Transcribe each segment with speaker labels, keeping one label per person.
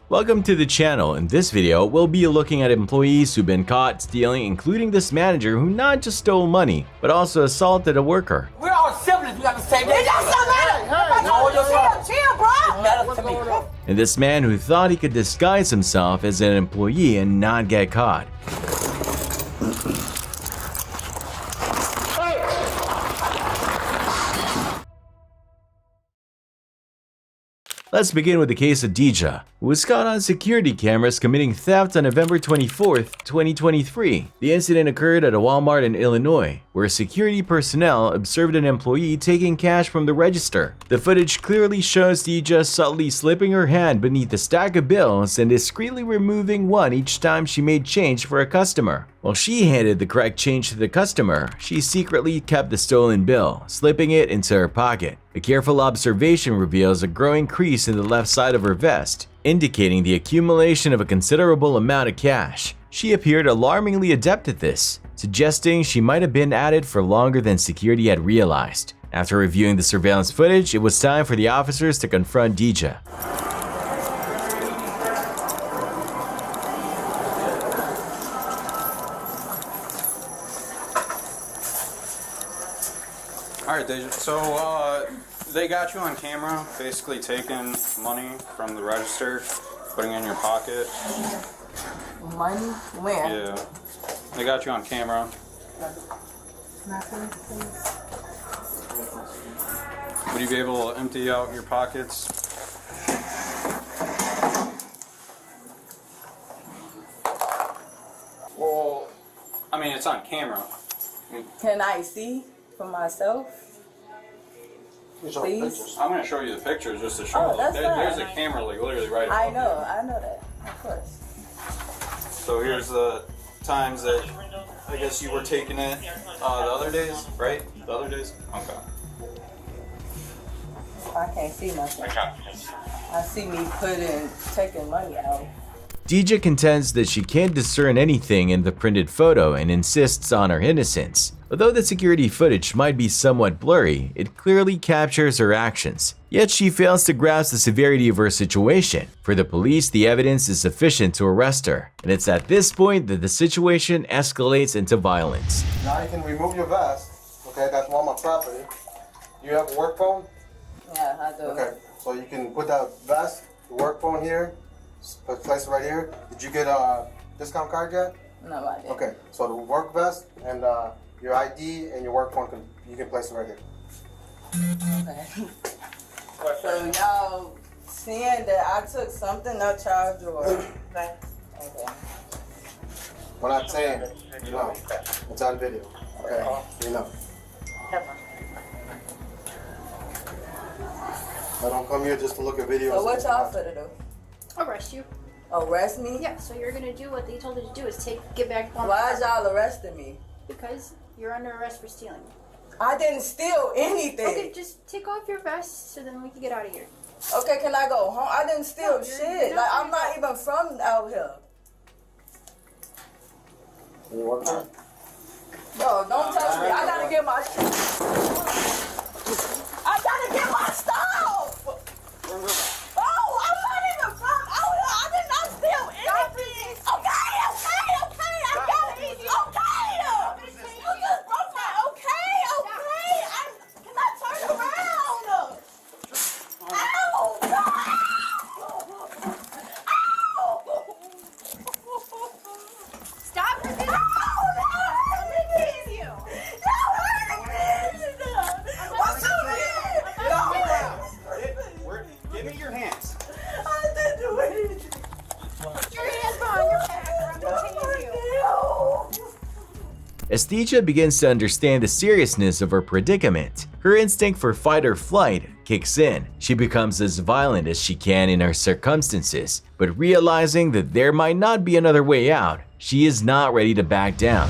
Speaker 1: Welcome to the channel. In this video, we'll be looking at employees who've been caught stealing, including this manager who not just stole money, but also assaulted a worker.
Speaker 2: We're all siblings, we got the same name. It doesn't matter! Chill, bro! Matters to me.
Speaker 1: And this man who thought he could disguise himself as an employee and not get caught. Let's begin with the case of Dija, who was caught on security cameras committing theft on November 24th, 2023. The incident occurred at a Walmart in Illinois, where security personnel observed an employee taking cash from the register. The footage clearly shows Dija subtly slipping her hand beneath a stack of bills and discreetly removing one each time she made change for a customer. While she handed the correct change to the customer, she secretly kept the stolen bill, slipping it into her pocket. A careful observation reveals a growing crease in the left side of her vest, indicating the accumulation of a considerable amount of cash. She appeared alarmingly adept at this, suggesting she might have been at it for longer than security had realized. After reviewing the surveillance footage, it was time for the officers to confront Dija.
Speaker 3: Alright, Deja, so they got you on camera, basically taking money from the register, putting it in your pocket.
Speaker 2: Money? Where?
Speaker 3: Yeah. They got you on camera. Would you be able to empty out your pockets? Well, I mean, it's on camera.
Speaker 2: Can I see for myself? Please?
Speaker 3: I'm going to show you the pictures just to show you. There's a camera like literally right above you.
Speaker 2: I know that, of course.
Speaker 3: So here's the times that I guess you were taking it the other days, right? The other days? Okay.
Speaker 2: I can't see nothing. I see me taking money out.
Speaker 1: Dija contends that she can't discern anything in the printed photo and insists on her innocence. Although the security footage might be somewhat blurry, it clearly captures her actions. Yet she fails to grasp the severity of her situation. For the police, the evidence is sufficient to arrest her, and it's at this point that the situation escalates into violence.
Speaker 4: Now you can remove your vest. Okay, that's Walmart property. You have a work phone?
Speaker 2: Yeah, I do.
Speaker 4: Okay, so you can put that vest, the work phone here, place it right here. Did you get a discount card yet?
Speaker 2: No, I didn't.
Speaker 4: Okay, so the work vest and your ID and your work phone, you can place it right here.
Speaker 2: Okay. So y'all seeing that I took something out y'all drawer. Okay.
Speaker 4: We're not saying it. You know, it's on video. Okay, you know. I don't come here just to look at videos.
Speaker 2: So what y'all finna do?
Speaker 5: Arrest you.
Speaker 2: Arrest me?
Speaker 5: Yeah, so you're gonna do what they told you to do is get back on.
Speaker 2: Why is y'all arresting me?
Speaker 5: Because you're under arrest for stealing.
Speaker 2: I didn't steal anything.
Speaker 5: Okay, just take off your vest so then we can get out of here.
Speaker 2: Okay, can I go home? I didn't steal shit.
Speaker 5: you're
Speaker 2: Like,
Speaker 5: not
Speaker 2: I'm not even from out here.
Speaker 4: You work phone?
Speaker 2: Bro, don't touch me. I gotta get my shit. I gotta get my stuff! Oh, I'm not even from out here. I did not steal anything. Okay, I got it. Okay. You just broke my, okay. Can I turn around? Ow, no.
Speaker 5: Stop it!
Speaker 2: What's your name?
Speaker 3: Give me your hands.
Speaker 2: I didn't do anything.
Speaker 5: Put your hands behind your back or I'm gonna tase you.
Speaker 1: As Dija begins to understand the seriousness of her predicament, her instinct for fight or flight kicks in. She becomes as violent as she can in her circumstances, but realizing that there might not be another way out, she is not ready to back down.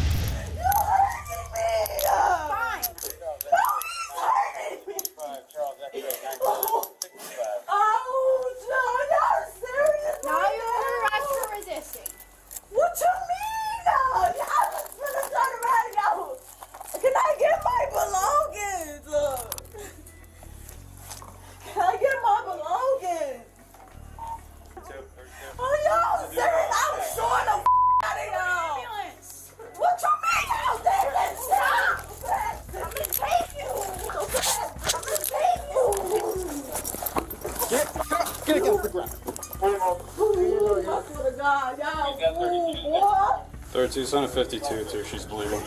Speaker 2: Ooh, I swear to God, y'all. Ooh, boy.
Speaker 3: 32, son of 52 too. She's bleeding.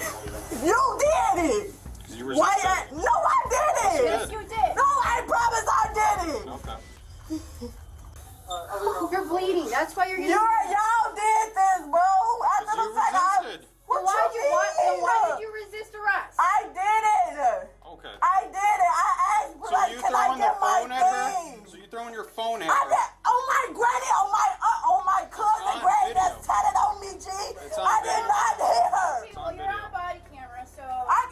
Speaker 2: You did it.
Speaker 3: You
Speaker 2: Why?
Speaker 3: resisted.
Speaker 2: No, I did it.
Speaker 5: Yes, you did.
Speaker 2: No, I promise I did it.
Speaker 3: Okay.
Speaker 5: You're bleeding. That's why you're getting.
Speaker 2: Y'all did this, bro. After
Speaker 3: You
Speaker 2: the fact, I.
Speaker 3: resisted.
Speaker 2: What
Speaker 5: Why did
Speaker 2: you
Speaker 5: why
Speaker 2: mean?
Speaker 5: did you resist arrest?
Speaker 2: I did it.
Speaker 3: Okay.
Speaker 2: I did it. I asked,
Speaker 3: So
Speaker 2: like,
Speaker 3: you
Speaker 2: can I
Speaker 3: throwing the
Speaker 2: get my
Speaker 3: phone at her?
Speaker 2: thing?
Speaker 3: So you throwing your phone at
Speaker 2: I
Speaker 3: her?
Speaker 2: did. On my granny, on my cousin
Speaker 3: on
Speaker 2: granny
Speaker 3: video.
Speaker 2: that's tatted on me, G.
Speaker 3: It's on
Speaker 2: I did
Speaker 3: video.
Speaker 2: not hit her.
Speaker 5: Well, you're on body camera, so.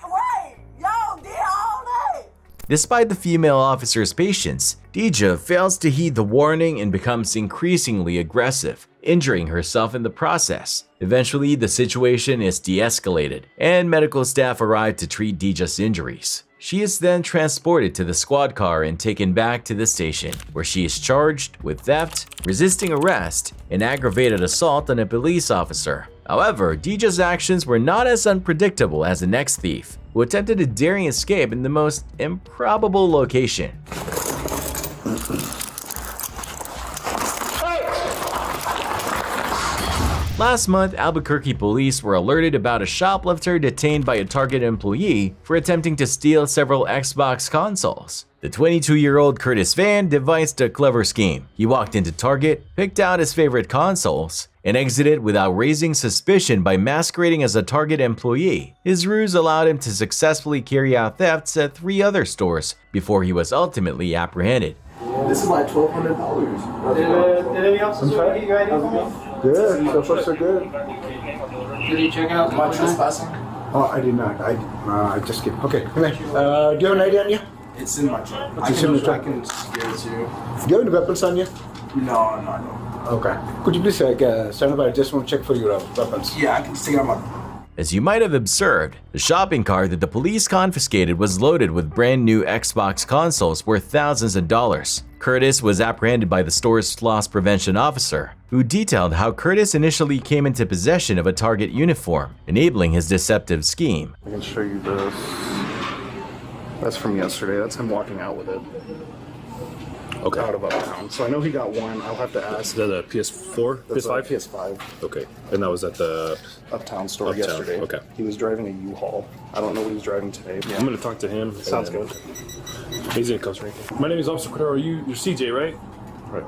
Speaker 2: Wait, y'all did all that.
Speaker 1: Despite the female officer's patience, Deja fails to heed the warning and becomes increasingly aggressive, injuring herself in the process. Eventually, the situation is de-escalated, and medical staff arrive to treat Deja's injuries. She is then transported to the squad car and taken back to the station, where she is charged with theft, resisting arrest, and aggravated assault on a police officer. However, Deja's actions were not as unpredictable as the next thief, who attempted a daring escape in the most improbable location. Last month, Albuquerque police were alerted about a shoplifter detained by a Target employee for attempting to steal several Xbox consoles. The 22-year-old Curtis Van devised a clever scheme. He walked into Target, picked out his favorite consoles, and exited without raising suspicion by masquerading as a Target employee. His ruse allowed him to successfully carry out thefts at 3 other stores before he was ultimately apprehended.
Speaker 6: This is like $1,200.
Speaker 7: Did any officers get your ID from me?
Speaker 6: Good, so far so good.
Speaker 7: Did you check out
Speaker 6: Am I trespassing? Oh, I did not. I just get. Okay, come here. Do you have an ID on you?
Speaker 8: It's in my truck.
Speaker 6: It's in the truck.
Speaker 8: I can just give it to you.
Speaker 6: Do you have any weapons on you?
Speaker 8: No, I don't.
Speaker 6: Okay. Could you please stand by? I just want to check for your weapons.
Speaker 8: Yeah, I can just take out my.
Speaker 1: As you might have observed, the shopping cart that the police confiscated was loaded with brand new Xbox consoles worth thousands of dollars. Curtis was apprehended by the store's loss prevention officer, who detailed how Curtis initially came into possession of a Target uniform, enabling his deceptive scheme.
Speaker 9: I can show you this. That's from yesterday. That's him walking out with it. Okay. Out of uptown. So I know he got one. I'll have to ask.
Speaker 10: Is that a PS4?
Speaker 9: That's
Speaker 10: PS5?
Speaker 9: a PS5.
Speaker 10: Okay. And that was at the
Speaker 9: Uptown store
Speaker 10: Uptown,
Speaker 9: yesterday.
Speaker 10: okay.
Speaker 9: He was driving a U-Haul. I don't know what he's driving today.
Speaker 10: I'm gonna talk to him.
Speaker 9: Sounds
Speaker 10: and
Speaker 9: good.
Speaker 10: He's in Costa Rica. My name is Officer Cordero. You're CJ, right? Right.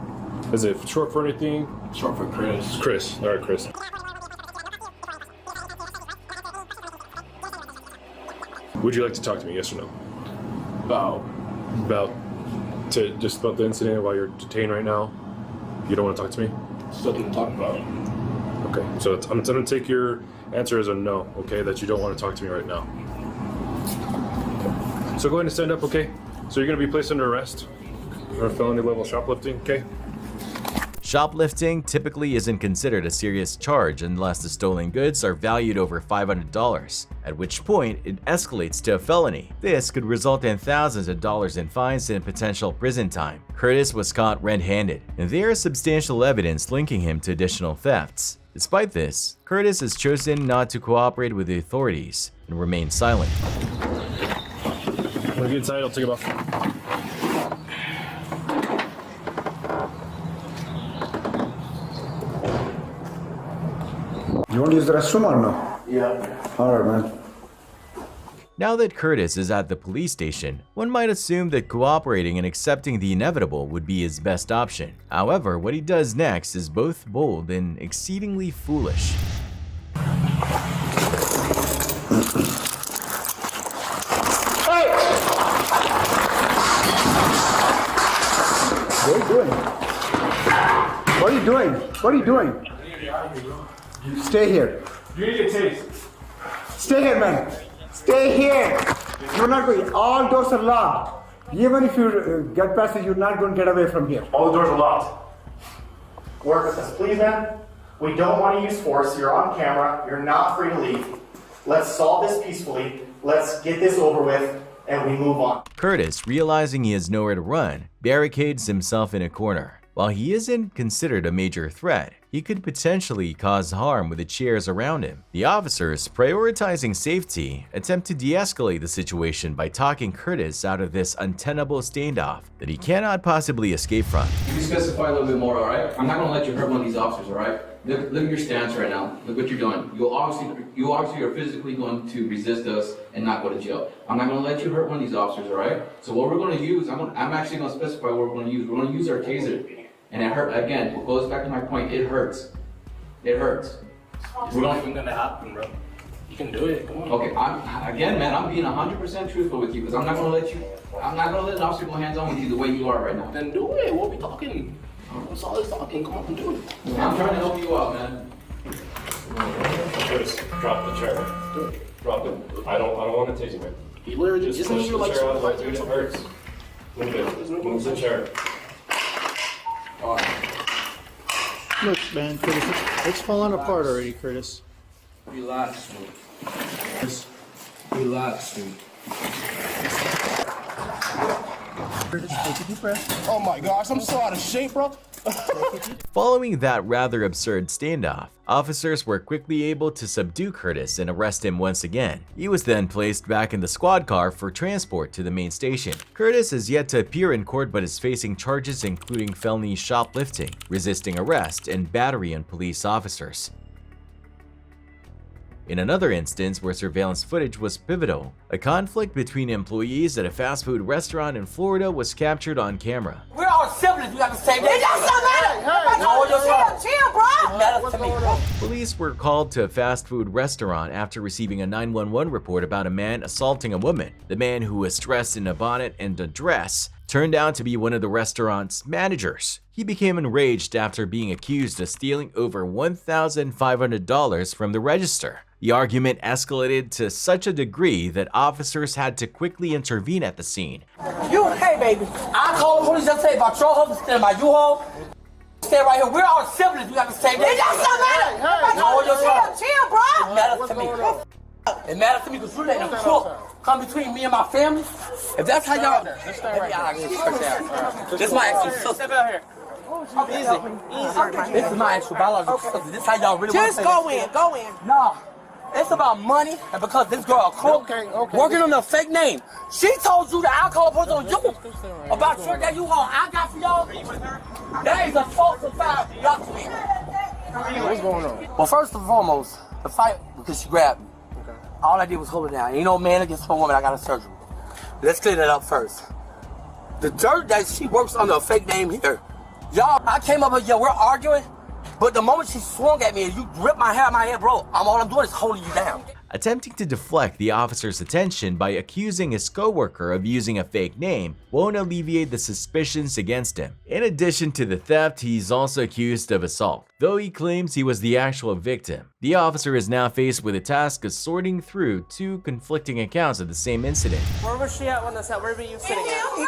Speaker 10: Is it short for anything?
Speaker 8: Short for Chris.
Speaker 10: Chris. All right, Chris. Would you like to talk to me? Yes or no? About the incident while you're detained right now? You don't want to talk to me?
Speaker 8: Something to talk about.
Speaker 10: Okay. So I'm gonna take your answer as a no. Okay, that you don't want to talk to me right now. So go ahead and stand up. Okay. So you're gonna be placed under arrest for felony level shoplifting. Okay.
Speaker 1: Shoplifting typically isn't considered a serious charge unless the stolen goods are valued over $500, at which point it escalates to a felony. This could result in thousands of dollars in fines and potential prison time. Curtis was caught red-handed, and there is substantial evidence linking him to additional thefts. Despite this, Curtis has chosen not to cooperate with the authorities and remain silent.
Speaker 10: When I get inside, I'll take it off.
Speaker 6: You want to use the restroom or no?
Speaker 8: Yeah.
Speaker 6: Alright, man.
Speaker 1: Now that Curtis is at the police station, one might assume that cooperating and accepting the inevitable would be his best option. However, what he does next is both bold and exceedingly foolish.
Speaker 6: What are you doing? What are you doing? What are you doing? Stay here.
Speaker 10: You need a taste.
Speaker 6: Stay here, man. Stay here. You're not going. All doors are locked. Even if you get past it, you're not going to get away from here.
Speaker 7: All the doors are locked. Work with us, please, man. We don't want to use force. You're on camera. You're not free to leave. Let's solve this peacefully. Let's get this over with, and we move on.
Speaker 1: Curtis, realizing he has nowhere to run, barricades himself in a corner. While he isn't considered a major threat, he could potentially cause harm with the chairs around him. The officers, prioritizing safety, attempt to de-escalate the situation by talking Curtis out of this untenable standoff that he cannot possibly escape from.
Speaker 11: Can you specify a little bit more, alright? I'm not gonna let you hurt one of these officers, alright? Look at your stance right now. Look what you're doing. You obviously are physically going to resist us and not go to jail. I'm not gonna let you hurt one of these officers, alright? So what we're gonna use, I'm actually gonna specify what we're gonna use. We're gonna use our taser. And it hurt, again, it goes back to my point, it hurts. It hurts.
Speaker 8: It's not even gonna happen, bro. You can do it, come on.
Speaker 11: Okay, I'm being 100% truthful with you, because I'm not gonna let an officer go hands-on with you the way you are right now.
Speaker 8: Then do it, what are we talking? What's all this talking? Come on, do it.
Speaker 11: I'm trying to help you out, man.
Speaker 10: Curtis, drop the chair.
Speaker 8: Do it.
Speaker 10: Drop it. I don't want to tase you, man.
Speaker 8: He literally
Speaker 10: Just
Speaker 8: isn't
Speaker 10: push
Speaker 8: you
Speaker 10: the
Speaker 8: like
Speaker 10: chair out of the way,
Speaker 8: so
Speaker 10: dude. It hurts. Move it. Move the chair.
Speaker 12: Look, man, Curtis, it's falling apart already, Curtis.
Speaker 8: Relax, dude. Just relax, dude.
Speaker 12: Curtis, take a deep breath.
Speaker 8: Oh my gosh, I'm so out of shape, bro.
Speaker 1: Following that rather absurd standoff, officers were quickly able to subdue Curtis and arrest him once again. He was then placed back in the squad car for transport to the main station. Curtis is yet to appear in court but is facing charges including felony shoplifting, resisting arrest, and battery on police officers. In another instance where surveillance footage was pivotal, a conflict between employees at a fast food restaurant in Florida was captured on camera.
Speaker 2: We're all siblings. We got the same name. It doesn't matter. Chill, bro. Matters to me.
Speaker 1: Police were called to a fast food restaurant after receiving a 911 report about a man assaulting a woman. The man, who was dressed in a bonnet and a dress, turned out to be one of the restaurant's managers. He became enraged after being accused of stealing over $1,500 from the register. The argument escalated to such a degree that officers had to quickly intervene at the scene.
Speaker 2: Hey, baby. I called the police just say about your husband standing by U-Haul. Stay right here. We're all siblings. We got the same name. It doesn't matter. Chill, bro. It matters to me. It matters to me because you let them crook come between me and my family. If that's how y'all... This is my actual sister. Step out here. Easy. This is my actual biological sister. This is how y'all really want to say
Speaker 5: Just go in.
Speaker 2: No. It's about money, and because this girl a crook, working on a fake name. She told you that I called the police on you about your that U-Haul I got for y'all. That is a falsified document.
Speaker 8: What's going on?
Speaker 2: Well, first and foremost, the fight because she grabbed me.
Speaker 8: Okay.
Speaker 2: All I did was hold her down. Ain't no man against a woman. I got a surgery. Let's clear that up first. The dirt that she works under a fake name here. Y'all, I came up here, we're arguing. But the moment she swung at me and you gripped my hair broke. All I'm doing is holding you down.
Speaker 1: Attempting to deflect the officer's attention by accusing his coworker of using a fake name won't alleviate the suspicions against him. In addition to the theft, he's also accused of assault. Though he claims he was the actual victim, the officer is now faced with the task of sorting through two conflicting accounts of the same incident.
Speaker 5: Where was she at when this happened? Where were you sitting at?
Speaker 13: He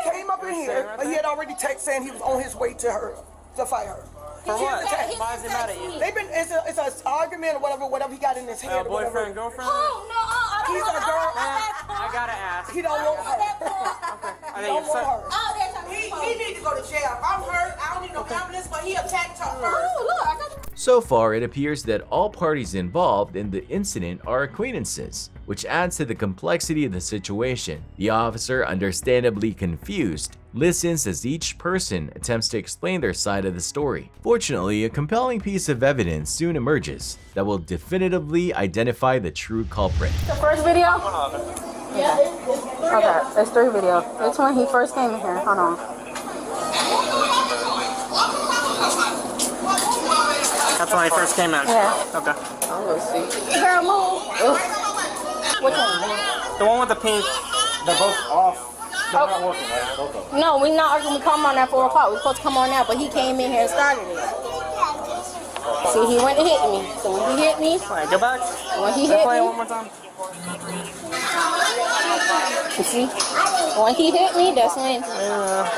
Speaker 13: came up in here, but he had already texted saying he was on his way to her, to fight her.
Speaker 5: For what? Why is he mad at you?
Speaker 13: They've been, it's an argument or whatever he got in his head.
Speaker 5: Boyfriend, girlfriend?
Speaker 13: Oh, no, I don't want her.
Speaker 5: I gotta ask.
Speaker 13: He don't want her. He don't want her. He needs to go to jail. I'm hurt. I don't need no ambulance, but he attacked her first. Oh, look, I got
Speaker 1: So far, it appears that all parties involved in the incident are acquaintances, which adds to the complexity of the situation. The officer, understandably confused, listens as each person attempts to explain their side of the story. Fortunately, a compelling piece of evidence soon emerges that will definitively identify the true culprit.
Speaker 5: The first video? Yeah. Okay, there's 3 videos. It's when he first came in here. Hold on. That's when he first came in? Yeah. Okay. Let's see. Girl, move. Which one?
Speaker 14: The one with the pink. They're both off. They're not working, right? Both of them.
Speaker 5: No, we're not arguing. We come on at 4 o'clock. We're supposed to come on now, but he came in here and started it. See, he went to hit me. So when he hit me,
Speaker 14: Alright, go back.
Speaker 5: when he hit me,
Speaker 14: Play it one more time.
Speaker 5: you see, when he hit me, that's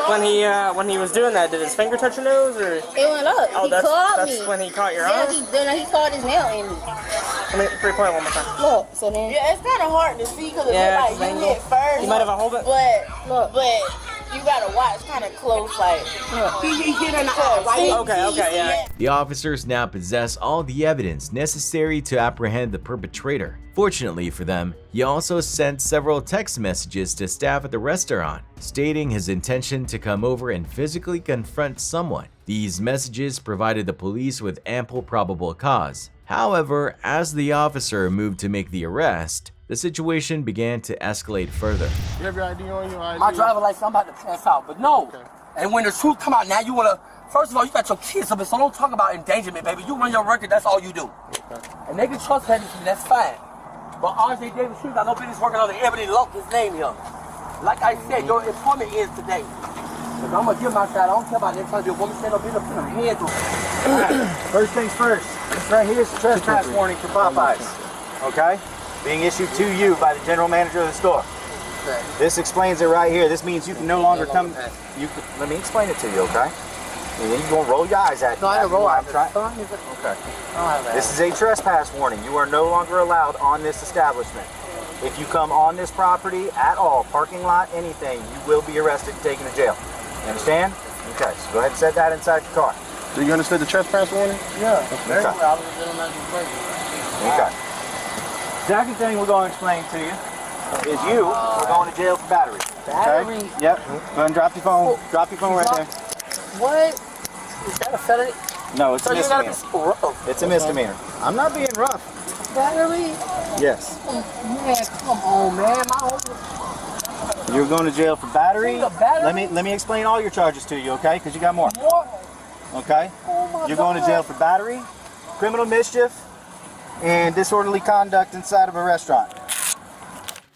Speaker 14: When he was doing that, did his finger touch your nose, or?
Speaker 5: It went up.
Speaker 14: Oh,
Speaker 5: He caught
Speaker 14: that's
Speaker 5: me.
Speaker 14: when he caught your
Speaker 5: Yeah,
Speaker 14: arm.
Speaker 5: he caught his nail in me.
Speaker 14: Let me replay it one more time.
Speaker 5: Look, so then.
Speaker 13: Yeah, it's kind of hard to see because it
Speaker 14: Yeah,
Speaker 13: looked like you hit first.
Speaker 14: You might have a hold it.
Speaker 13: But
Speaker 2: You gotta watch kind of close, like. He hit in the eye, right?
Speaker 14: Okay, yeah.
Speaker 1: The officers now possess all the evidence necessary to apprehend the perpetrator. Fortunately for them, he also sent several text messages to staff at the restaurant, stating his intention to come over and physically confront someone. These messages provided the police with ample probable cause. However, as the officer moved to make the arrest, the situation began to escalate further.
Speaker 14: You have your ID on you?
Speaker 8: My driver license, I'm about to pass out, but no.
Speaker 14: Okay.
Speaker 8: And when the truth come out, now you wanna, first of all, you got your kids up, so don't talk about endangerment, baby. You run your record, that's all you do.
Speaker 14: Okay.
Speaker 8: And they can trust me, that's fine. But R.J. Davis, you got no business working on the Ebony Lump, his name here. Like I said, your employment ends today. If I'm gonna give my side, I don't care about them trying to do a woman stand up in the put her head through.
Speaker 15: First things first, this right here is a trespass warning for Popeyes, okay? Being issued to you by the general manager of the store.
Speaker 8: Okay.
Speaker 15: This explains it right here. This means you can no longer come. Let me explain it to you, okay? And then you're gonna roll your eyes at me.
Speaker 8: No, I don't roll eyes.
Speaker 15: Okay. This is a trespass warning. You are no longer allowed on this establishment. If you come on this property at all, parking lot, anything, you will be arrested and taken to jail. You understand? Okay, so go ahead and set that inside your car.
Speaker 14: Do you understand the trespass warning?
Speaker 8: Yeah, very
Speaker 15: Okay.
Speaker 8: well. I was a gentleman who's
Speaker 15: Okay. Second thing we're going to explain to you is you are going to jail for battery.
Speaker 8: Battery?
Speaker 15: Okay? Yep. Go ahead and drop your phone. Drop your phone right there.
Speaker 8: What? Is that a felony?
Speaker 15: No, it's a
Speaker 8: So you gotta
Speaker 15: misdemeanor.
Speaker 8: be rough.
Speaker 15: It's a misdemeanor. I'm not being rough.
Speaker 8: Battery?
Speaker 15: Yes.
Speaker 8: Oh, man, come on, man. My whole...
Speaker 15: You're going to jail for battery.
Speaker 8: Battery?
Speaker 15: Let me explain all your charges to you, okay? Because you got more.
Speaker 8: What?
Speaker 15: Okay?
Speaker 8: Oh my
Speaker 15: You're going to jail for battery, criminal mischief, and disorderly conduct inside of a restaurant.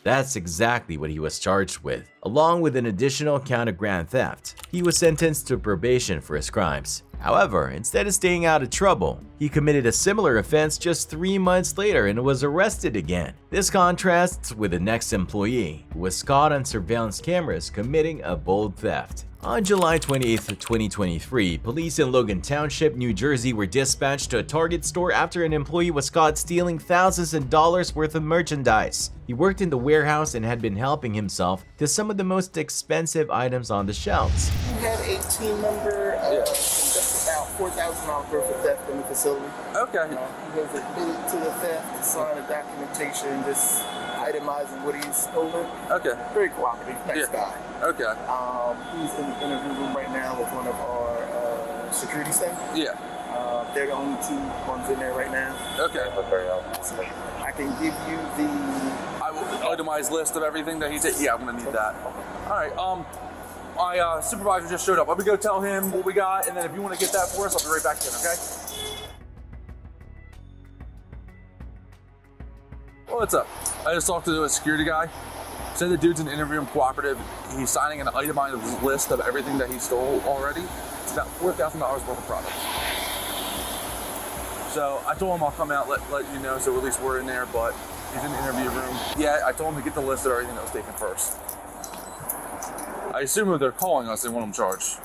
Speaker 1: That's exactly what he was charged with, along with an additional count of grand theft. He was sentenced to probation for his crimes. However, instead of staying out of trouble, he committed a similar offense just 3 months later and was arrested again. This contrasts with the next employee, who was caught on surveillance cameras committing a bold theft. On July 28, 2023, police in Logan Township, New Jersey were dispatched to a Target store after an employee was caught stealing thousands of dollars worth of merchandise. He worked in the warehouse and had been helping himself to some of the most expensive items on the shelves.
Speaker 12: We had a team member just about $4,000 worth of theft in the facility.
Speaker 14: Okay.
Speaker 12: He was admitted to the theft, signed a documentation, just itemizing what he's stolen.
Speaker 14: Okay.
Speaker 12: Very cooperative, nice guy.
Speaker 14: Okay.
Speaker 12: He's in the interview room right now with one of our security staff.
Speaker 14: Yeah.
Speaker 12: They're the only two ones in there right now.
Speaker 14: Okay.
Speaker 12: So I can give you the
Speaker 14: Itemized list of everything that he did. Yeah, I'm gonna need that. All right. My supervisor just showed up. I'm gonna go tell him what we got, and then if you want to get that for us, I'll be right back in. Okay. What's up? I just talked to a security guy. Said the dude's an interview and cooperative. He's signing an itemized list of everything that he stole already. It's about $4,000 worth of products. So I told him I'll come out, let you know, so at least we're in there, but he's in the interview room. Yeah, I told him to get the list of everything that was taken first. I assume if they're calling us, they want them charged.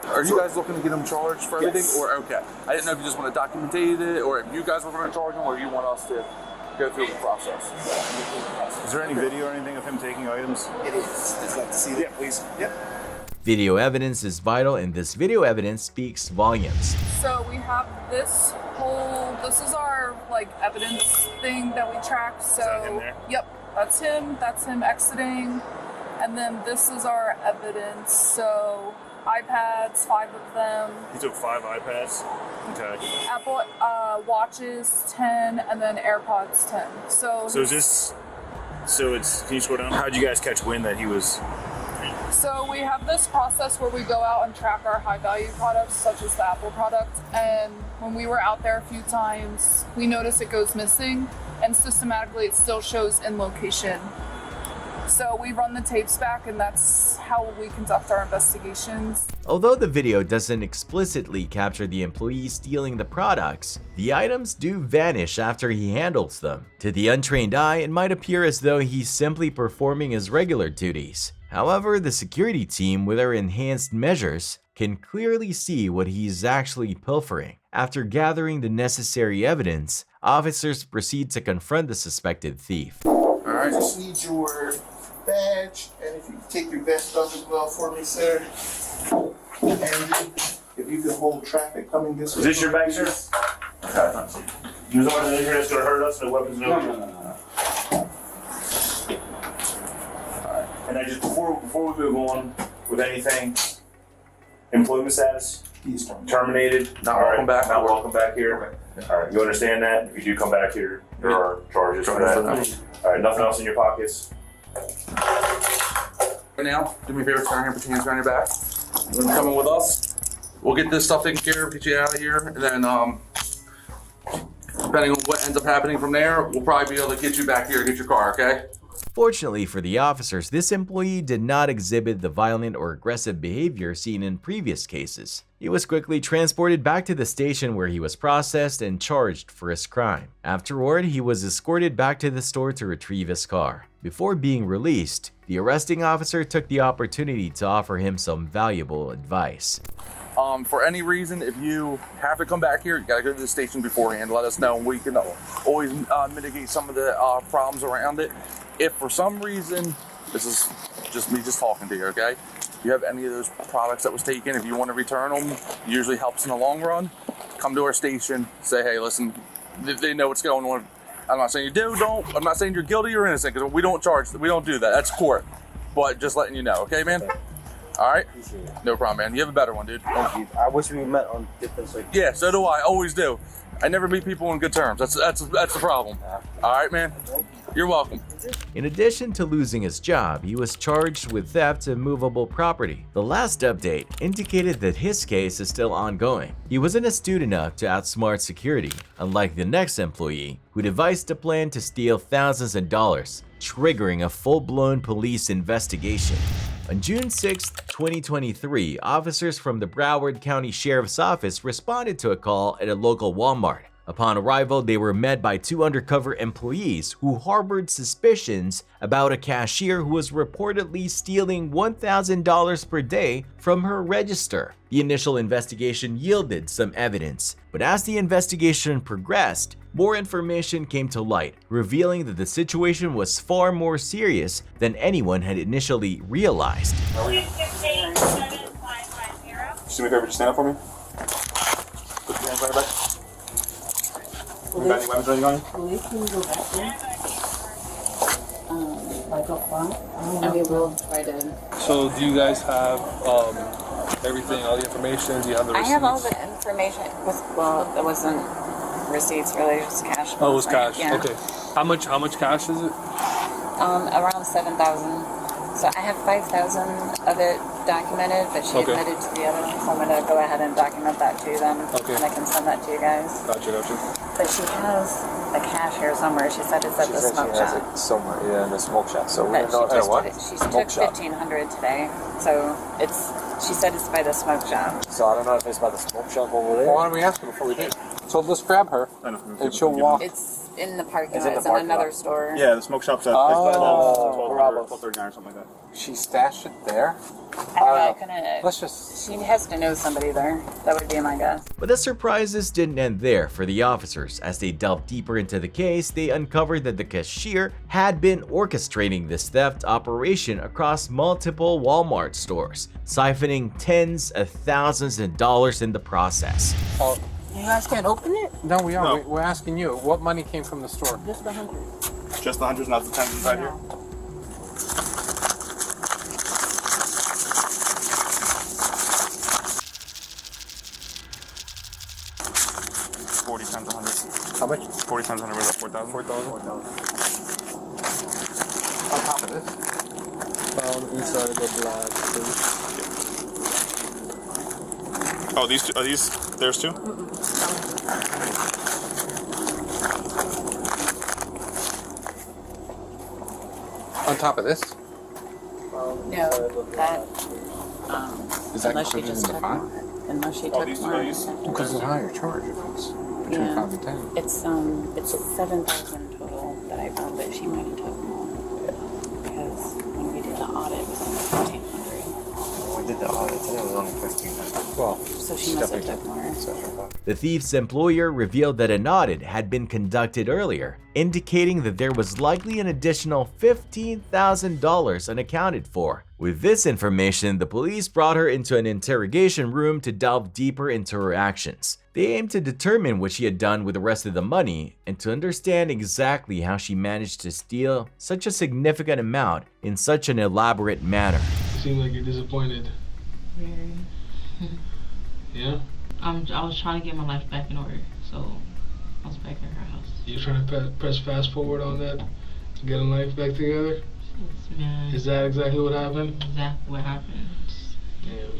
Speaker 14: Are you guys looking to get them charged for everything?
Speaker 12: Yes.
Speaker 14: Or okay. I didn't know if you just want to document it, or if you guys were going to charge them, or you want us to go through the process.
Speaker 9: Is there any video or anything of him taking items?
Speaker 12: It is. I'd like to see that,
Speaker 9: Yeah, please.
Speaker 12: Yep.
Speaker 1: Video evidence is vital, and this video evidence speaks volumes.
Speaker 16: So we have this is our like evidence thing that we tracked. So
Speaker 9: Is that him there?
Speaker 16: Yep, that's him exiting. And then this is our evidence. So iPads, 5 of them.
Speaker 9: He took 5 iPads. Okay.
Speaker 16: Apple watches, 10, and then AirPods, 10. So
Speaker 9: So is this? So it's. Can you scroll down? How did you guys catch wind that he was?
Speaker 16: So we have this process where we go out and track our high value products, such as the Apple product. And when we were out there a few times, we noticed it goes missing, and systematically it still shows in location. So we run the tapes back, and that's how we conduct our investigations.
Speaker 1: Although the video doesn't explicitly capture the employee stealing the products, the items do vanish after he handles them. To the untrained eye, it might appear as though he's simply performing his regular duties. However, the security team, with our enhanced measures, can clearly see what he's actually pilfering. After gathering the necessary evidence, officers proceed to confront the suspected thief.
Speaker 12: I just need your badge and if you could take your vest off as well for me, sir. And if you could hold traffic coming this way.
Speaker 17: Is this your bag, sir? Okay. You was on the injury that's gonna hurt us, no weapons, no. Alright. And then just before we move on with anything, employment status?
Speaker 12: He's
Speaker 17: terminated.
Speaker 14: Not welcome back.
Speaker 17: Not welcome back here. Alright, you understand that? If you do come back here, there are charges for that. Alright, nothing else in your pockets?
Speaker 14: Right now, do me a favor, turn here, put your hands around your back. You're gonna come in with us. We'll get this stuff taken care of, get you out of here, and then depending on what ends up happening from there, we'll probably be able to get you back here to get your car, okay?
Speaker 1: Fortunately for the officers, this employee did not exhibit the violent or aggressive behavior seen in previous cases. He was quickly transported back to the station where he was processed and charged for his crime. Afterward, he was escorted back to the store to retrieve his car. Before being released, the arresting officer took the opportunity to offer him some valuable advice.
Speaker 14: For any reason, if you have to come back here, you gotta go to the station beforehand. Let us know, and we can always mitigate some of the problems around it. If for some reason, this is just me just talking to you, okay? If you have any of those products that was taken, if you want to return them, it usually helps in the long run. Come to our station, say, hey, listen, they know what's going on. I'm not saying you don't. I'm not saying you're guilty or innocent, because we don't do that. That's court. But just letting you know, okay, man? All right? No problem, man. You have a better one, dude.
Speaker 15: Thank you. I wish we met on different sides.
Speaker 14: Yeah, so do I. Always do. I never meet people on good terms. That's the problem. All right, man? You're welcome.
Speaker 1: In addition to losing his job, he was charged with theft of movable property. The last update indicated that his case is still ongoing. He wasn't astute enough to outsmart security, unlike the next employee, who devised a plan to steal thousands of dollars, triggering a full-blown police investigation. On June 6, 2023, officers from the Broward County Sheriff's Office responded to a call at a local Walmart. Upon arrival, they were met by two undercover employees who harbored suspicions about a cashier who was reportedly stealing $1,000 per day from her register. The initial investigation yielded some evidence, but as the investigation progressed, more information came to light, revealing that the situation was far more serious than anyone had initially realized.
Speaker 14: Just do me a favor, just stand up for me. Put your hands on your back. You got any weapons or anything on you?
Speaker 2: Police can go back there. Like up front. And we will try to.
Speaker 10: So do you guys have everything, all the information? Do you have the receipts?
Speaker 18: I have all the information. Well, it wasn't receipts really, it was cash.
Speaker 10: Oh, it was cash.
Speaker 18: Yeah.
Speaker 10: Okay. How much cash is it?
Speaker 18: Around 7,000. So I have 5,000 of it documented, but she admitted to the other one, so I'm going to go ahead and document that to them.
Speaker 10: Okay.
Speaker 18: And I can send that to you guys.
Speaker 10: Gotcha.
Speaker 18: But she has the cash here somewhere. She said it's at the smoke shop.
Speaker 19: She has it somewhere, yeah, in the smoke shop. So we
Speaker 18: But
Speaker 19: don't know what?
Speaker 18: she took 1,500 today, so she said it's by the smoke shop.
Speaker 19: So I don't know if it's by the smoke shop over there.
Speaker 3: Well, why don't we ask her before we do? So let's grab her, and she'll walk.
Speaker 18: It's in the parking
Speaker 19: It's
Speaker 18: lot.
Speaker 19: in the
Speaker 18: It's in
Speaker 19: parking
Speaker 18: another
Speaker 19: lot.
Speaker 18: store.
Speaker 17: Yeah, the smoke shop's at
Speaker 3: Oh.
Speaker 17: 1239 or something like that.
Speaker 3: She stashed it there?
Speaker 18: I couldn't.
Speaker 3: Let's just.
Speaker 18: She has to know somebody there. That would be my guess.
Speaker 1: But the surprises didn't end there for the officers. As they delved deeper into the case, they uncovered that the cashier had been orchestrating this theft operation across multiple Walmart stores, siphoning tens of thousands of dollars in the process.
Speaker 2: You guys can't open it?
Speaker 3: No, we are.
Speaker 17: No.
Speaker 3: We're asking you. What money came from the store?
Speaker 2: Just 100.
Speaker 17: Just the hundreds, not the tens inside here? $40 times 100.
Speaker 3: How much?
Speaker 17: 40 times 100 was that 4,000? 4,000.
Speaker 3: On top of this?
Speaker 10: Inside the black.
Speaker 17: Oh, these two, are these theirs too?
Speaker 3: On top of this?
Speaker 18: No, that.
Speaker 3: Is that
Speaker 18: unless she
Speaker 3: included
Speaker 18: just
Speaker 3: in the
Speaker 18: took
Speaker 3: fine?
Speaker 18: more. Unless she
Speaker 17: Oh,
Speaker 18: took
Speaker 17: these two
Speaker 18: more.
Speaker 17: are these?
Speaker 3: Because it's a higher charge if it's between
Speaker 18: Yeah.
Speaker 3: 5 and 10.
Speaker 18: It's 7,000 total that I found, but she might have took more. Because when we did the audit, it was only 1,500.
Speaker 19: did the audit today. It was only 1,500. Well,
Speaker 18: So she must have took more.
Speaker 1: The thief's employer revealed that an audit had been conducted earlier, indicating that there was likely an additional $15,000 unaccounted for. With this information, the police brought her into an interrogation room to delve deeper into her actions. They aimed to determine what she had done with the rest of the money and to understand exactly how she managed to steal such a significant amount in such an elaborate manner.
Speaker 10: You seem like you're disappointed.
Speaker 20: Very.
Speaker 10: Yeah?
Speaker 20: I was trying to get my life back in order, so I was back at her house.
Speaker 10: You're trying to press fast forward on that to get a life back together?
Speaker 20: Yes, man.
Speaker 10: Is that exactly what happened?
Speaker 20: Exactly what happened.
Speaker 10: Damn.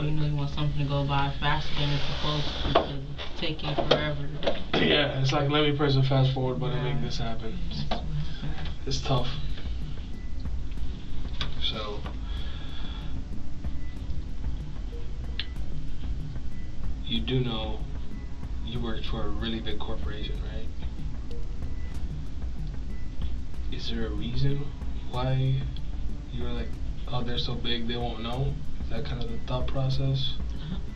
Speaker 20: You know you want something to go by faster than it's supposed to because it's taking forever.
Speaker 10: Yeah, it's like, let me press a fast forward button and make this happen. It's tough. So, you do know you worked for a really big corporation, right? Is there a reason why you were like, oh, they're so big they won't know? Is that kind of the thought process?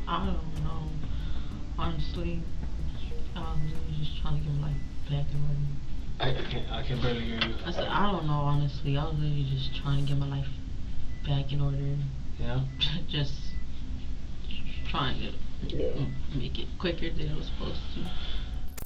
Speaker 20: I don't know. Honestly, I was really just trying to get my life back in order.
Speaker 10: I can barely hear you.
Speaker 20: I said, I don't know, honestly. I was really just trying to get my life back in order.
Speaker 10: Yeah?
Speaker 20: Just trying to make it quicker than it was supposed to.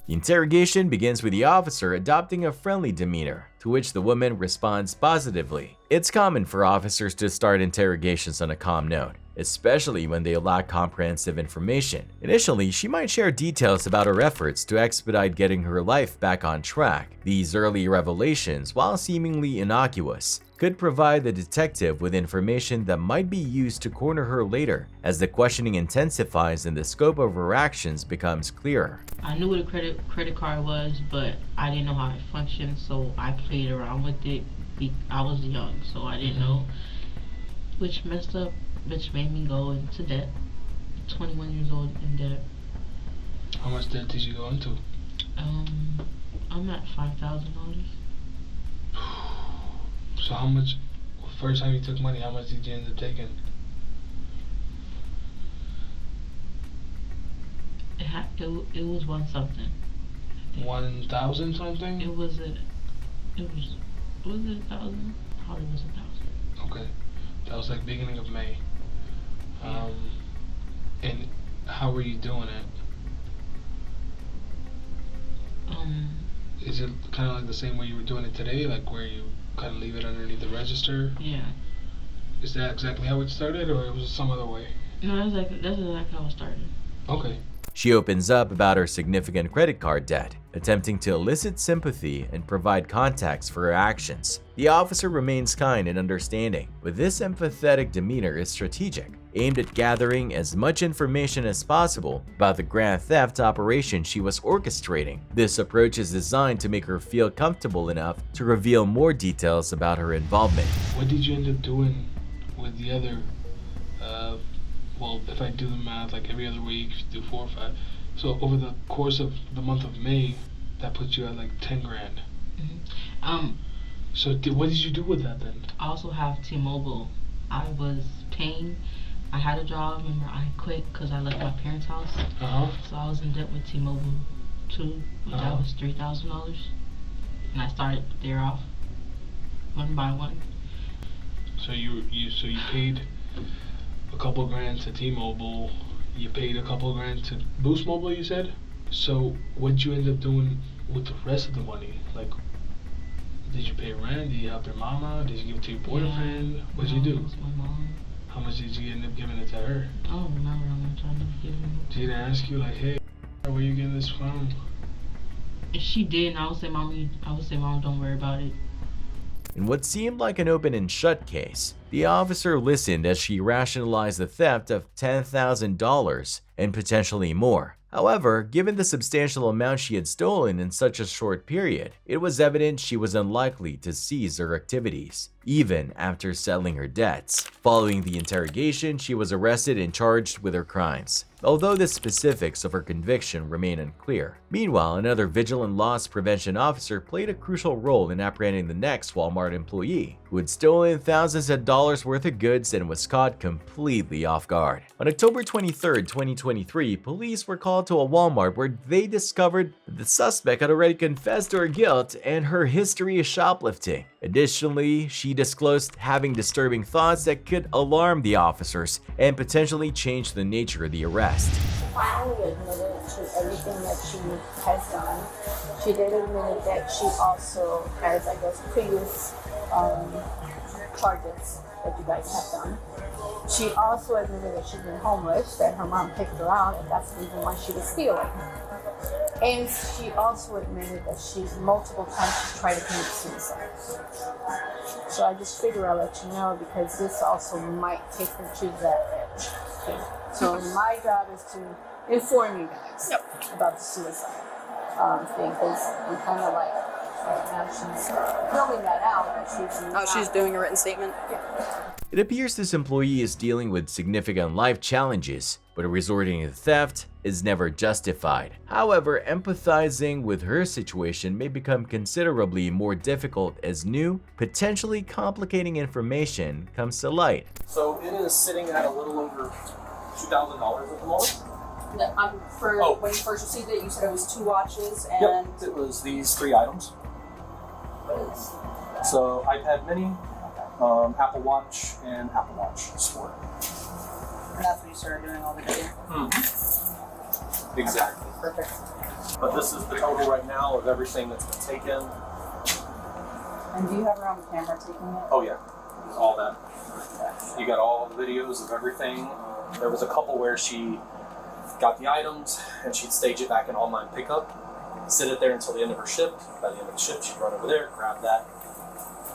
Speaker 1: The interrogation begins with the officer adopting a friendly demeanor, to which the woman responds positively. It's common for officers to start interrogations on a calm note, especially when they lack comprehensive information. Initially, she might share details about her efforts to expedite getting her life back on track. These early revelations, while seemingly innocuous, could provide the detective with information that might be used to corner her later as the questioning intensifies and the scope of her actions becomes clearer.
Speaker 20: I knew what a credit card was, but I didn't know how it functioned, so I played around with it. I was young, so I didn't know, which made me go into debt. 21 years old in debt.
Speaker 10: How much debt did you go into?
Speaker 20: I'm at $5,000.
Speaker 10: So how much, first time you took money, how much did you end up taking?
Speaker 20: It was one something.
Speaker 10: 1,000 something?
Speaker 20: Was it 1,000? Probably was 1,000.
Speaker 10: Okay. That was like beginning of May. And how were you doing it? Is it kind of like the same way you were doing it today, like where you kind of leave it underneath the register?
Speaker 20: Yeah.
Speaker 10: Is that exactly how it started, or it was some other way?
Speaker 20: No, that's exactly how it started.
Speaker 10: Okay.
Speaker 1: She opens up about her significant credit card debt, attempting to elicit sympathy and provide context for her actions. The officer remains kind and understanding, but this empathetic demeanor is strategic, aimed at gathering as much information as possible about the grand theft operation she was orchestrating. This approach is designed to make her feel comfortable enough to reveal more details about her involvement.
Speaker 10: What did you end up doing with the other, well, if I do the math, like every other week, you do 4 or 5. So over the course of the month of May, that puts you at like 10 grand. So what did you do with that then?
Speaker 20: I also have T-Mobile. I was paying. I had a job. Remember, I quit because I left my parents' house. So I was in debt with T-Mobile too. That was $3,000, and I started there off one by one.
Speaker 10: So you paid a couple grand to T-Mobile. You paid a couple grand to Boost Mobile, you said? So what did you end up doing with the rest of the money? Like, did you pay rent? Did you help your mama? Did you give it to your boyfriend?
Speaker 20: Yeah,
Speaker 10: What did you do?
Speaker 20: It was my mom.
Speaker 10: How much did you end up giving it to her?
Speaker 20: I don't remember how much I ended up giving her.
Speaker 10: She didn't ask you like, hey, where are you getting this from?
Speaker 20: If she did, I would say, Mom, don't worry about it.
Speaker 1: In what seemed like an open and shut case, the officer listened as she rationalized the theft of $10,000 and potentially more. However, given the substantial amount she had stolen in such a short period, it was evident she was unlikely to cease her activities, even after settling her debts. Following the interrogation, she was arrested and charged with her crimes, although the specifics of her conviction remain unclear. Meanwhile, another vigilant loss prevention officer played a crucial role in apprehending the next Walmart employee, who had stolen thousands of dollars worth of goods and was caught completely off guard. On October 23, 2023, police were called to a Walmart where they discovered that the suspect had already confessed to her guilt and her history of shoplifting. Additionally, she disclosed having disturbing thoughts that could alarm the officers and potentially change the nature of the arrest.
Speaker 5: Finally admitted to everything that she has done. She did admit that she also has, I guess, previous charges that you guys have done. She also admitted that she's been homeless, that her mom kicked her out, and that's the reason why she was stealing. And she also admitted that she's multiple times she's tried to commit suicide. So I just figure I'll let you know because this also might take her to that edge. Okay. So my job is to inform you guys about the suicide thing because I'm kind of like, right now she's filming that out. But
Speaker 2: she's doing a written statement?
Speaker 5: Yeah.
Speaker 1: It appears this employee is dealing with significant life challenges, but resorting to theft is never justified. However, empathizing with her situation may become considerably more difficult as new, potentially complicating information comes to light.
Speaker 21: So it is sitting at a little over $2,000 at the moment.
Speaker 2: When you first received it, you said it was 2 watches and...
Speaker 21: Yep, it was these 3 items. So iPad mini, Apple Watch, and Apple Watch Sport.
Speaker 2: And that's when you started doing all the video?
Speaker 21: Exactly.
Speaker 2: Perfect.
Speaker 21: But this is the total right now of everything that's been taken.
Speaker 2: And do you have her on the camera taking it?
Speaker 21: Oh yeah, all that. You got all the videos of everything. There was a couple where she got the items and she'd stage it back in online pickup, sit it there until the end of her shift. By the end of the shift, she'd run over there, grab that,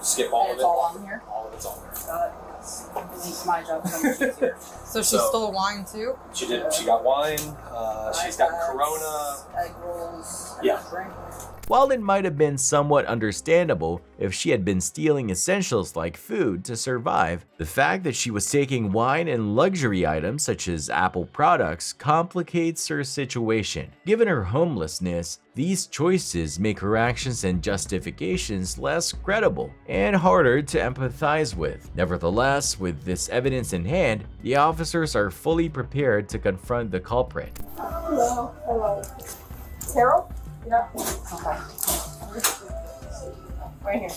Speaker 21: skip all of it.
Speaker 2: It's all on here?
Speaker 21: All of it's on there.
Speaker 2: Got it. It makes my job so much easier.
Speaker 22: So she stole wine too?
Speaker 21: She did. She got wine. She's got Corona.
Speaker 2: Egg rolls.
Speaker 21: Yeah.
Speaker 2: Drink.
Speaker 1: While it might have been somewhat understandable if she had been stealing essentials like food to survive, the fact that she was taking wine and luxury items such as Apple products complicates her situation. Given her homelessness, these choices make her actions and justifications less credible and harder to empathize with. Nevertheless, with this evidence in hand, the officers are fully prepared to confront the culprit.
Speaker 5: Hello. Hello. Carol? Yeah. Okay. Right here.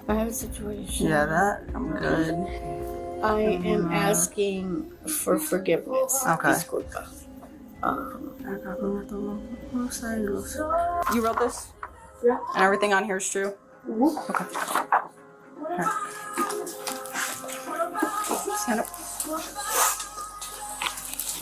Speaker 5: I have a situation.
Speaker 2: Yeah, that I'm good.
Speaker 5: I am asking for forgiveness.
Speaker 2: Okay.
Speaker 5: Disculpa.
Speaker 2: You wrote this?
Speaker 5: Yeah.
Speaker 2: And everything on here is true?
Speaker 5: Mm-hmm.
Speaker 2: Okay. Stand up.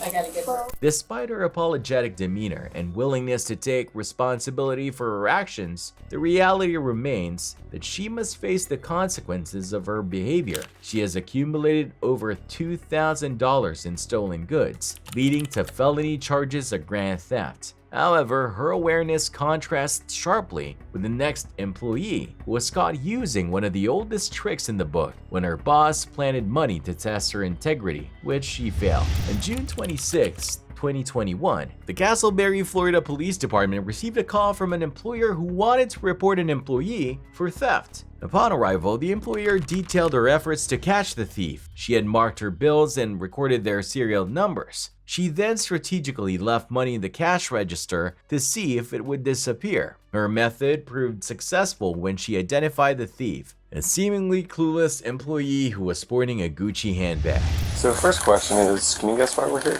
Speaker 2: I gotta get her.
Speaker 1: Despite her apologetic demeanor and willingness to take responsibility for her actions, the reality remains that she must face the consequences of her behavior. She has accumulated over $2,000 in stolen goods, leading to felony charges of grand theft. However, her awareness contrasts sharply with the next employee, who was caught using one of the oldest tricks in the book when her boss planted money to test her integrity, which she failed. On June 26, 2021, the Castleberry, Florida Police Department received a call from an employer who wanted to report an employee for theft. Upon arrival, the employer detailed her efforts to catch the thief. She had marked her bills and recorded their serial numbers. She then strategically left money in the cash register to see if it would disappear. Her method proved successful when she identified the thief, a seemingly clueless employee who was sporting a Gucci handbag.
Speaker 23: So first question is, can you guess why we're here?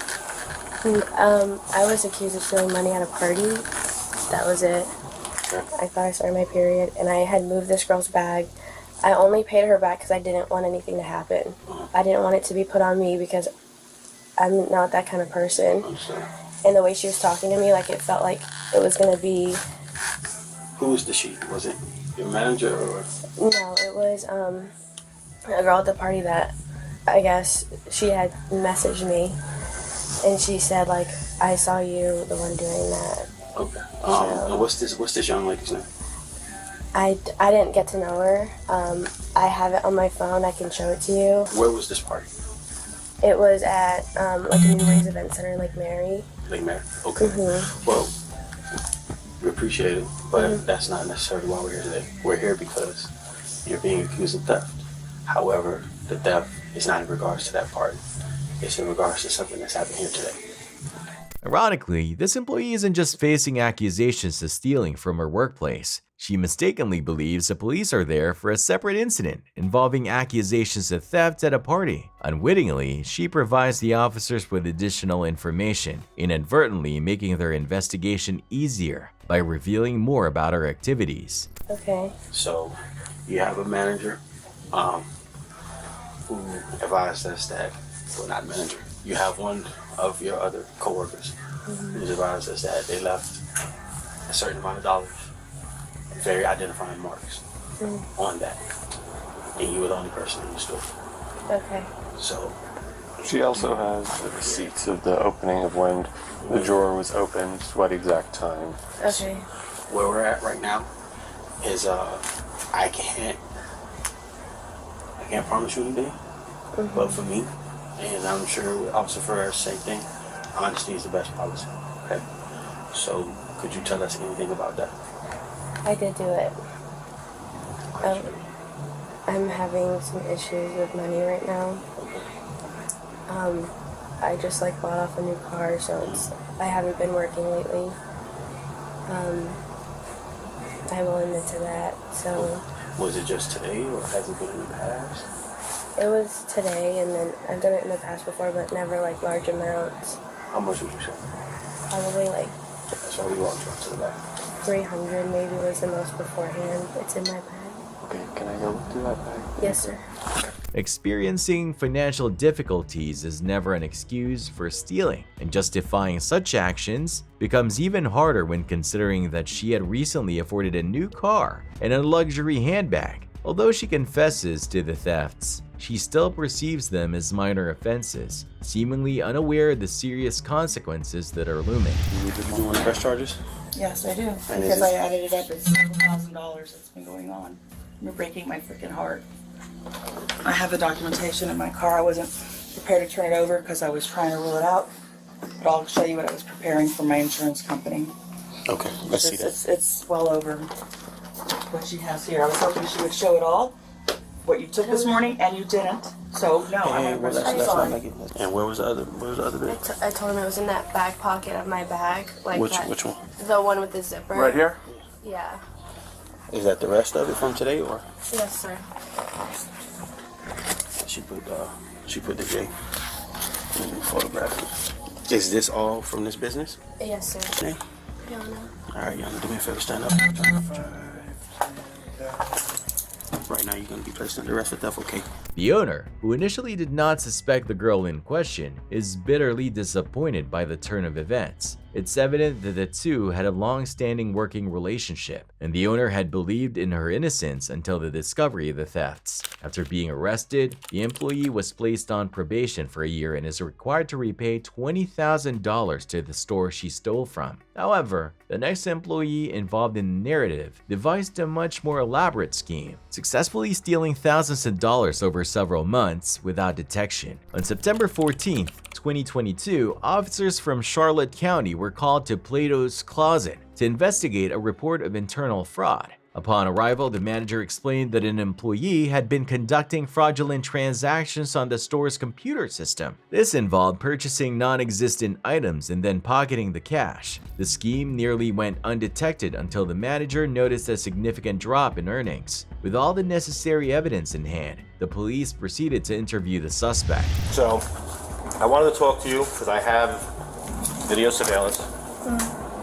Speaker 24: I was accused of stealing money at a party. That was it. I thought I started my period, and I had moved this girl's bag. I only paid her back because I didn't want anything to happen. I didn't want it to be put on me because I'm not that kind of person. And the way she was talking to me, like it felt like it was gonna be.
Speaker 23: Who was the she? Was it your manager or?
Speaker 24: No, it was a girl at the party that I guess she had messaged me, and she said like, I saw you, the one doing that.
Speaker 23: Okay. And what's this young lady's name?
Speaker 24: I didn't get to know her. I have it on my phone. I can show it to you.
Speaker 23: Where was this party?
Speaker 24: It was at like a New Ways Event Center in Lake Mary.
Speaker 23: Lake Mary. Okay.
Speaker 24: Mm-hmm.
Speaker 23: Well, We appreciate it, but that's not necessarily why we're here today. We're here because you're being accused of theft. However, the theft is not in regards to that part. It's in regards to something that's happened here today.
Speaker 1: Ironically, this employee isn't just facing accusations of stealing from her workplace. She mistakenly believes the police are there for a separate incident involving accusations of theft at a party. Unwittingly, she provides the officers with additional information, inadvertently making their investigation easier by revealing more about her activities.
Speaker 24: Okay.
Speaker 23: So, you have a manager who advised us that, well, not manager, you have one of your other coworkers who's advised us that they left a certain amount of dollars, very identifying marks on that, and you were the only person in the store.
Speaker 24: Okay.
Speaker 23: So
Speaker 4: she also has the receipts of the opening of when the drawer was opened, what exact time.
Speaker 24: Okay.
Speaker 23: Where we're at right now is I can't promise you anything, but for me, and I'm sure Officer Ferrer, same thing, honesty is the best policy. Okay. So could you tell us anything about that?
Speaker 24: I did do it. I'm having some issues with money right now. I just bought off a new car, so I haven't been working lately. I will admit to that. So
Speaker 23: was it just today, or has it been in the past?
Speaker 24: it was today, and then I've done it in the past before, but never large amounts.
Speaker 23: How much would you say?
Speaker 24: Probably
Speaker 23: That's why we walked you up to the back.
Speaker 24: 300 maybe was the most beforehand. It's in my bag.
Speaker 4: Okay, can I go look through that bag?
Speaker 24: Yes, sir.
Speaker 1: Experiencing financial difficulties is never an excuse for stealing, and justifying such actions becomes even harder when considering that she had recently afforded a new car and a luxury handbag. Although she confesses to the thefts, she still perceives them as minor offenses, seemingly unaware of the serious consequences that are looming.
Speaker 23: You want to press charges?
Speaker 2: Yes, I do. Because I added it up. It's $7,000 that's been going on. You're breaking my freaking heart. I have the documentation in my car. I wasn't prepared to turn it over because I was trying to rule it out. But I'll show you what I was preparing for my insurance company.
Speaker 23: Okay, let's see that.
Speaker 2: It's well over what she has here. I was hoping she would show it all, what you took this morning, and you didn't. So no, I'm
Speaker 23: well, that's not making it. And where was the other bit?
Speaker 24: I told him it was in that back pocket of my bag.
Speaker 23: Which one?
Speaker 24: The one with the zipper.
Speaker 23: Right here?
Speaker 24: Yeah.
Speaker 23: Is that the rest of it from today, or?
Speaker 24: Yes, sir.
Speaker 23: She put the J. Let me photograph it. Is this all from this business?
Speaker 24: Yes, sir.
Speaker 23: Okay.
Speaker 24: Yana.
Speaker 23: All right, Yana, do me a favor, stand up. Right now, you're going to be placed under arrest for theft, okay?
Speaker 1: The owner, who initially did not suspect the girl in question, is bitterly disappointed by the turn of events. It's evident that the two had a long-standing working relationship, and the owner had believed in her innocence until the discovery of the thefts. After being arrested, the employee was placed on probation for a year and is required to repay $20,000 to the store she stole from. However, the next employee involved in the narrative devised a much more elaborate scheme, successfully stealing thousands of dollars over several months without detection. On September 14th, 2022, officers from Charlotte County were called to Plato's Closet to investigate a report of internal fraud. Upon arrival, the manager explained that an employee had been conducting fraudulent transactions on the store's computer system. This involved purchasing non-existent items and then pocketing the cash. The scheme nearly went undetected until the manager noticed a significant drop in earnings. With all the necessary evidence in hand, the police proceeded to interview the suspect.
Speaker 17: So, I wanted to talk to you because I have video surveillance.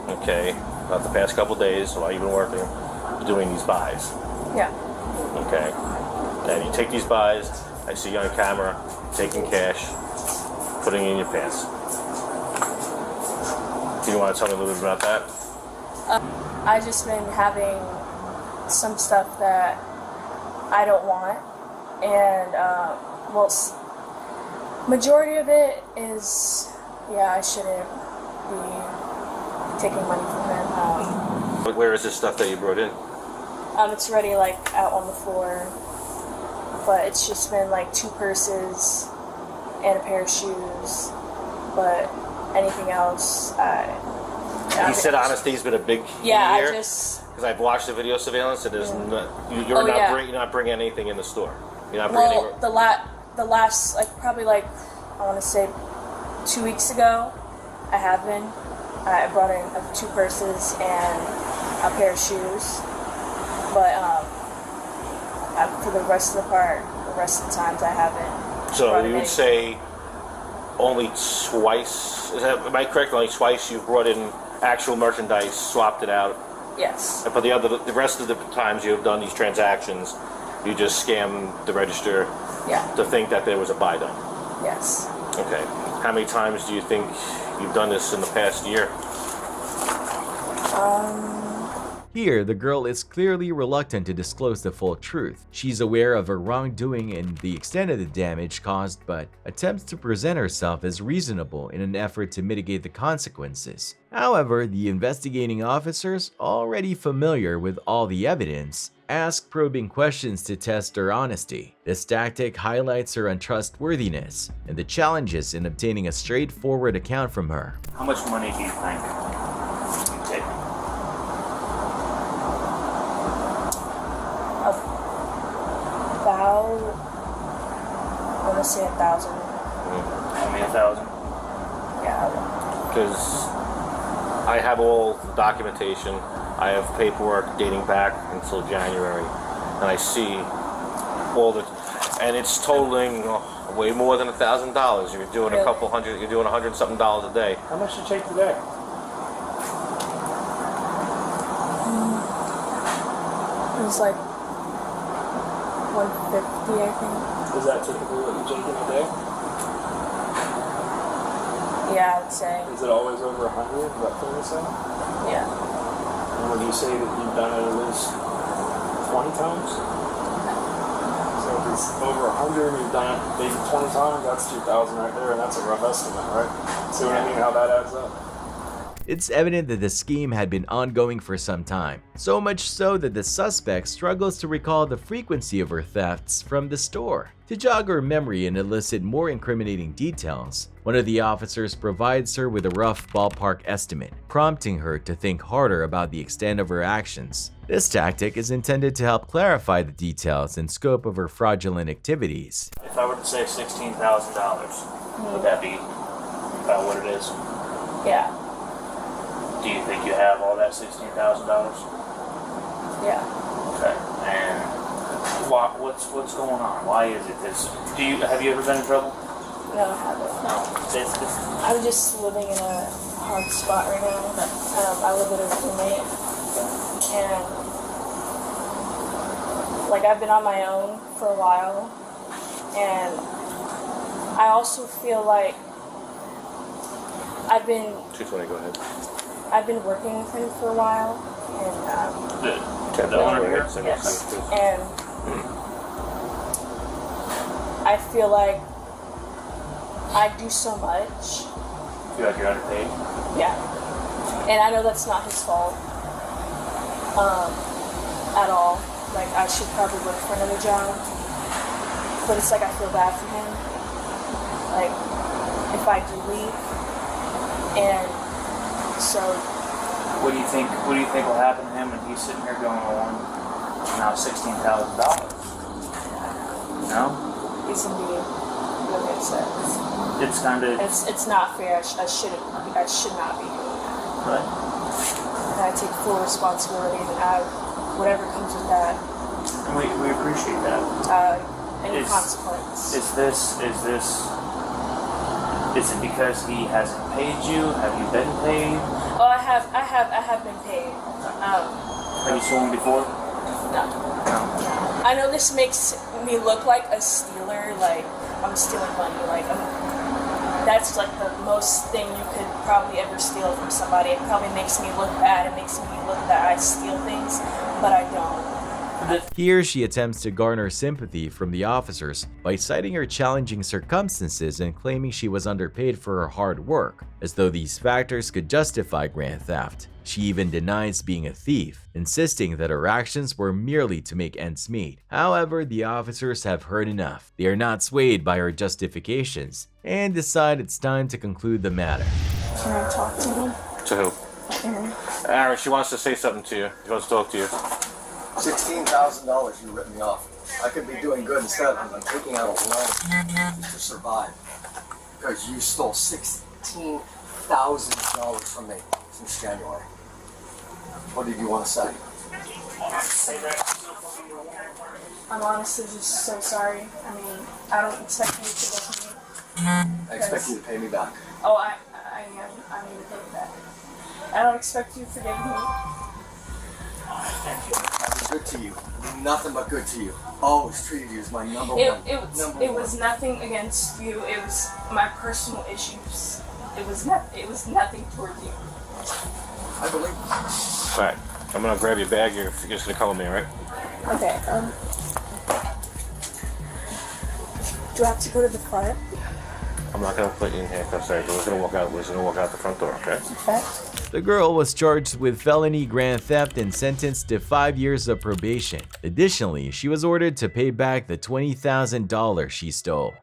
Speaker 17: Okay, about the past couple days while you've been working, doing these buys.
Speaker 24: Yeah.
Speaker 17: Okay, and you take these buys. I see you on camera taking cash, putting it in your pants. Do you want to tell me a little bit about that?
Speaker 24: I just been having some stuff that I don't want, and majority of it is, I shouldn't be taking money from him.
Speaker 17: But where is this stuff that you brought in?
Speaker 24: It's already out on the floor, but it's just been 2 purses and a pair of shoes, but anything else,
Speaker 17: He said honesty's been a big key
Speaker 24: Yeah,
Speaker 17: here.
Speaker 24: I just.
Speaker 17: Because I've watched the video surveillance, and there's
Speaker 24: Oh, yeah.
Speaker 17: you're not bringing anything in the store. You're not bringing
Speaker 24: Well, the last, like, probably, like, I want to say 2 weeks ago, I have been. I brought in 2 purses and a pair of shoes. But for the rest of the times, I haven't.
Speaker 17: So
Speaker 24: brought
Speaker 17: you
Speaker 24: in
Speaker 17: would
Speaker 24: any-
Speaker 17: say only twice, am I correct? Only twice you've brought in actual merchandise, swapped it out.
Speaker 24: Yes.
Speaker 17: But the rest of the times you have done these transactions, you just scam the register to think that there was a buy done.
Speaker 24: Yes.
Speaker 17: Okay. How many times do you think you've done this in the past year?
Speaker 1: Here, the girl is clearly reluctant to disclose the full truth. She's aware of her wrongdoing and the extent of the damage caused, but attempts to present herself as reasonable in an effort to mitigate the consequences. However, the investigating officers, already familiar with all the evidence, ask probing questions to test her honesty. This tactic highlights her untrustworthiness and the challenges in obtaining a straightforward account from her.
Speaker 6: How much money do you think you take?
Speaker 24: About, I want to say 1,000.
Speaker 6: Only 1,000?
Speaker 24: Yeah.
Speaker 17: Because I have all the documentation. I have paperwork dating back until January, and I see all the, and it's totaling way more than $1,000. You're doing a couple hundred. You're doing $100 something a day.
Speaker 6: How much did you take today?
Speaker 24: It was like 150, I think.
Speaker 6: Is that typically what you take in a day?
Speaker 24: Yeah, I would say.
Speaker 6: Is it always over 100? Is that fair to say?
Speaker 24: Yeah.
Speaker 6: And would you say that you've done it at least 20 times? So if it's over 100 and you've done it maybe 20 times, that's 2,000 right there, and that's a rough estimate, right? See what I mean, how that adds up?
Speaker 1: It's evident that the scheme had been ongoing for some time, so much so that the suspect struggles to recall the frequency of her thefts from the store. To jog her memory and elicit more incriminating details, one of the officers provides her with a rough ballpark estimate, prompting her to think harder about the extent of her actions. This tactic is intended to help clarify the details and scope of her fraudulent activities.
Speaker 6: If I were to say $16,000, would that be about what it is?
Speaker 24: Yeah.
Speaker 6: Do you think you have all that $16,000?
Speaker 24: Yeah.
Speaker 6: Okay. And what's going on? Why is it this? Have you ever been in trouble?
Speaker 24: No, I haven't.
Speaker 6: No.
Speaker 24: I'm just living in a hard spot right now. I live with a roommate, and like I've been on my own for a while, and I also feel like I've been
Speaker 17: 220. Go ahead.
Speaker 24: I've been working with him for a while, and
Speaker 17: The owner here?
Speaker 24: yes, and I feel like I do so much.
Speaker 6: You feel like you're underpaid?
Speaker 24: Yeah, and I know that's not his fault at all. Like I should probably look for another job, but it's like I feel bad for him. Like if I do leave, and so.
Speaker 6: What do you think will happen to him when he's sitting here going on now $16,000? No?
Speaker 24: He's gonna be really upset.
Speaker 6: It's kind of.
Speaker 24: It's not fair. I should not be doing that.
Speaker 6: Right.
Speaker 24: And I take full responsibility, and whatever comes with that.
Speaker 6: And we appreciate that.
Speaker 24: Any consequence.
Speaker 6: Is it because he hasn't paid you? Have you been paid?
Speaker 24: Oh, I have been paid.
Speaker 6: Have you stolen before?
Speaker 24: No. I know this makes me look like a stealer, like I'm stealing money, like that's like the most thing you could probably ever steal from somebody. It probably makes me look bad. It makes me look that I steal things, but I don't.
Speaker 1: Here, she attempts to garner sympathy from the officers by citing her challenging circumstances and claiming she was underpaid for her hard work, as though these factors could justify grand theft. She even denies being a thief, insisting that her actions were merely to make ends meet. However, the officers have heard enough. They are not swayed by her justifications and decide it's time to conclude the matter.
Speaker 24: Can I talk to him?
Speaker 17: To who? Aaron, she wants to say something to you. She wants to talk to you.
Speaker 7: $16,000 you ripped me off. I could be doing good instead. I'm taking out a loan to survive. Because you stole $16,000 from me since January. What did you want to say?
Speaker 24: I'm honestly just so sorry. I mean, I don't expect you to forgive me.
Speaker 7: I expect you to pay me back.
Speaker 24: Oh, I need to pay you back. I don't expect you to forgive me.
Speaker 7: I was good to you. Nothing but good to you. Always treated you as my number one.
Speaker 24: It was nothing against you. It was my personal issues. It was nothing toward you.
Speaker 7: I believe.
Speaker 17: Alright, I'm gonna grab your bag. You're just gonna come with me, alright?
Speaker 24: Okay. Do I have to go to the front?
Speaker 17: I'm not gonna put you in handcuffs. We're just gonna walk out. We're just gonna walk out the front door, okay?
Speaker 24: Okay.
Speaker 1: The girl was charged with felony grand theft and sentenced to 5 years of probation. Additionally, she was ordered to pay back the $20,000 she stole.